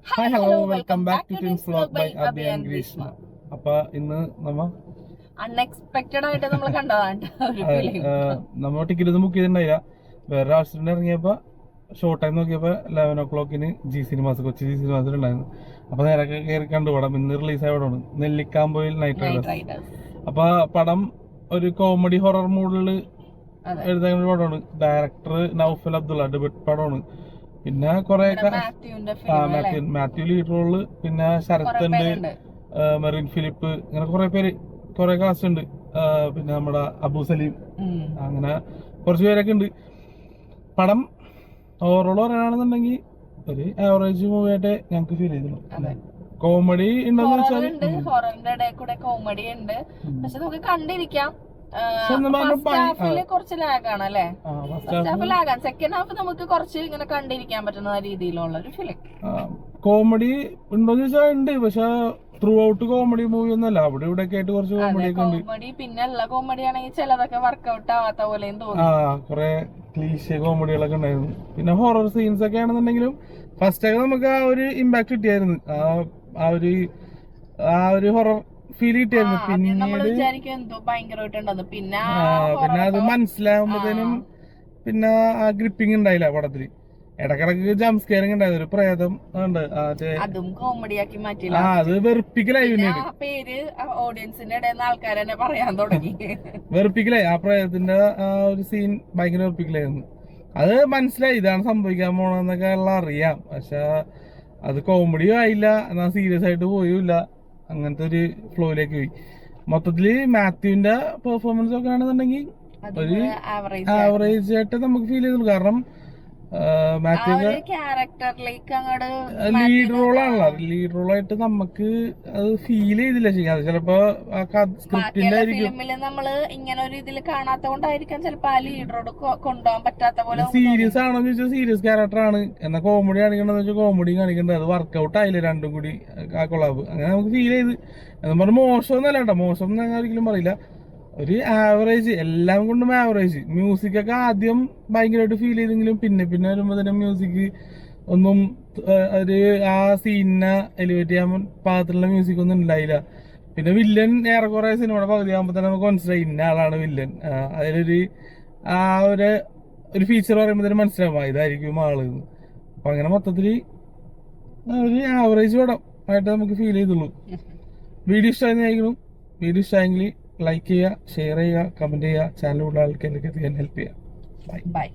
Hi hello welcome back to twins vlog by Abhi and Greeshma. അപ്പൊ ഇന്ന് unexpected ആയിട്ട് നമ്മൾ കണ്ടതാണ്. നമ്മ ടിക്കറ്റ് ബുക്ക് ചെയ്തിട്ടുണ്ടായില്ല. വേറെ ആവശ്യത്തിന് ഇറങ്ങിയപ്പോ ഷോർട്ട് ടൈം നോക്കിയപ്പോ 11 o'clock G cinemas Kochi G സിനിമാസിൽ ഉണ്ടായിരുന്നു. അപ്പൊ നേരെ കയറി കണ്ടു പടം. ഇന്ന് റിലീസ് ആയ പടമാണ് നെല്ലിക്കാമ്പോയിൽ നൈറ്റ് റൈഡേഴ്സ്. അപ്പൊ പടം ഒരു കോമഡി ഹൊറർ മൂഡില് എഴുതാൻ ഒരു പടമാണ്. ഡയറക്ടർ നൗഫൽ അബ്ദുള്ള, ഡെബ്യൂട്ട് പടമാണ്. പിന്നെ കൊറേ മാത്യു ലീഡ് റോള്, പിന്നെ ശരത് ഉണ്ട്, മെറിൻ ഫിലിപ്പ്, ഇങ്ങനെ കുറെ പേര്, കുറെ കാസ്റ്റ് ഉണ്ട്. പിന്നെ നമ്മുടെ അബു സലീം, അങ്ങനെ കുറച്ച് പേരൊക്കെ ഉണ്ട്. പടം ഓവറോൾ പറയാണെന്നുണ്ടെങ്കിൽ ഒരു ആവറേജ് മൂവി ആയിട്ട് ഞങ്ങക്ക് ഫീൽ ചെയ്തിട്ടുണ്ട്. കോമഡി ഉണ്ടെന്ന് വെച്ചാൽ ഹൊററിന്റെ ഇടയിൽ കൂടെ കോമഡി ഉണ്ട്, പക്ഷെ നമുക്ക് കണ്ടിരിക്കാം. കുറച്ച് ലാഗാണ് അല്ലേ? ലാഗാണ്. സെക്കൻഡ് ഹാഫ് നമുക്ക് കുറച്ച് ഇങ്ങനെ കണ്ടിരിക്കാൻ പറ്റുന്ന രീതിയിലുള്ള ഒരു ഫിലിം. കോമഡി ഉണ്ടോന്ന് ചോദിച്ചാൽ ഉണ്ട്, പക്ഷെ ത്രൂ ഔട്ട് കോമഡി മൂവി ഒന്നല്ല. അവിടെ ഇവിടെ ഒക്കെ ആയിട്ട് കുറച്ച് കോമഡി ഒക്കെ ഉണ്ട്. പിന്നെ ഉള്ള കോമഡി ആണെങ്കിൽ ചിലതൊക്കെ വർക്ക്ഔട്ട് ആവാത്ത പോലെയും തോന്നുന്നു. കുറെ ക്ലീശേ കോമഡികളൊക്കെ ഉണ്ടായിരുന്നു. പിന്നെ ഹൊറർ സീൻസ് ഒക്കെ ആണെന്നുണ്ടെങ്കിലും ഫസ്റ്റ് ഒക്കെ നമുക്ക് ആ ഒരു ഇമ്പാക്ട് കിട്ടിയായിരുന്നു. ആ ഒരു ഹൊറർ ഫീൽ കിട്ടിയായിരുന്നു. പിന്നെ അത് മനസ്സിലാവുമ്പോഴത്തേനും പിന്നെ ആ ഗ്രിപ്പിംഗ് ഉണ്ടായില്ല പടത്തില്. ഇടക്കിടക്ക് ജംപ് സ്കെയറിംഗ് ഉണ്ടായത്. ഒരു പ്രേതം ഉണ്ട്, അതും കോമഡിയാക്കി മാറ്റില്ല. അത് വെറുപ്പിക്കലായി. പേര് ഓഡിയൻസിന്റെ ഇടയിൽ നിന്ന് ആൾക്കാർ തന്നെ പറയാൻ തുടങ്ങി. വെറുപ്പിക്കലായി. ആ പ്രേതത്തിന്റെ ആ ഒരു സീൻ ഭയങ്കര വെറുപ്പിക്കലായിരുന്നു. അത് മനസ്സിലായി ഇതാണ് സംഭവിക്കാൻ പോണെന്നൊക്കെ അറിയാം. പക്ഷെ അത് കോമഡിയും ആയില്ല, എന്നാ സീരിയസ് ആയിട്ട് പോയില്ല. അങ്ങനത്തെ ഒരു ഫ്ലോയിലേക്ക് പോയി. മൊത്തത്തില് മാത്യുവിന്റെ പെർഫോമൻസ് ഒക്കെ ആണെന്നുണ്ടെങ്കിൽ ഒരു ആവറേജ് ആയിട്ട് നമുക്ക് ഫീൽ ചെയ്തുള്ളൂ. കാരണം മാത്യുവിന്റെ ലീഡ് റോളാണല്ലോ. ലീഡ് റോളായിട്ട് നമുക്ക് അത് ഫീൽ ചെയ്തില്ല ചെയ്യാതെ. ചിലപ്പോ സ്ക്രിപ്റ്റിന്റെ നമ്മള് ഇങ്ങനെ ഒരു ഇതിൽ കാണാത്തോണ്ടായിരിക്കാം ചിലപ്പോ ആ ലീഡറോട് കൊണ്ടുപോകാൻ പറ്റാത്ത പോലെ. സീരിയസ് ആണെന്ന് വെച്ചാൽ സീരിയസ് ക്യാരക്ടർ ആണ്, എന്നാൽ കോമഡി കാണിക്കണ്ടെന്ന് വെച്ചാൽ കോമഡി കാണിക്കേണ്ടത്. അത് വർക്ക്ഔട്ട് ആയില്ല രണ്ടും കൂടി ആ കൊളാബ്. അങ്ങനെ നമുക്ക് ഫീൽ ചെയ്ത്. എന്ന് പറഞ്ഞാൽ മോശമൊന്നല്ല കേട്ടോ, മോശം എന്ന് ഞാൻ ഒരിക്കലും പറയില്ല. ഒരു ആവറേജ്, എല്ലാം കൊണ്ടും ആവറേജ്. മ്യൂസിക് ഒക്കെ ആദ്യം ഭയങ്കരമായിട്ട് ഫീൽ ചെയ്തെങ്കിലും പിന്നെ പിന്നെ വരുമ്പോ തന്നെ മ്യൂസിക് ഒന്നും ഒരു ആ സീനിനെ എലിവേറ്റ് ചെയ്യാൻ പാകത്തിലുള്ള മ്യൂസിക് ഒന്നും ഉണ്ടായില്ല. പിന്നെ വില്ലൻ ഏറെക്കുറെ സിനിമയുടെ പകുതി ആകുമ്പോ തന്നെ നമുക്ക് മനസ്സിലായി ഇന്ന ആളാണ് വില്ലൻ. അതിലൊരു ആ ഒരു ഫീച്ചർ പറയുമ്പോ തന്നെ മനസ്സിലാവും ഇതായിരിക്കും ആള്. അപ്പൊ അങ്ങനെ മൊത്തത്തില് ഒരു ആവറേജ് പടം ആയിട്ട് നമുക്ക് ഫീൽ ചെയ്തുള്ളൂ. വീഡിയോ ഇഷ്ടമായിരുന്നു. വീഡിയോ ഇഷ്ടമായെങ്കിൽ ലൈക്ക് ചെയ്യുക, ഷെയർ ചെയ്യുക, കമന്റ് ചെയ്യുക, ചാനൽ ഉള്ള ആൾക്കാരിലേക്ക് എത്തിക്കാൻ ഹെൽപ്പ് ചെയ്യുക. ബൈ.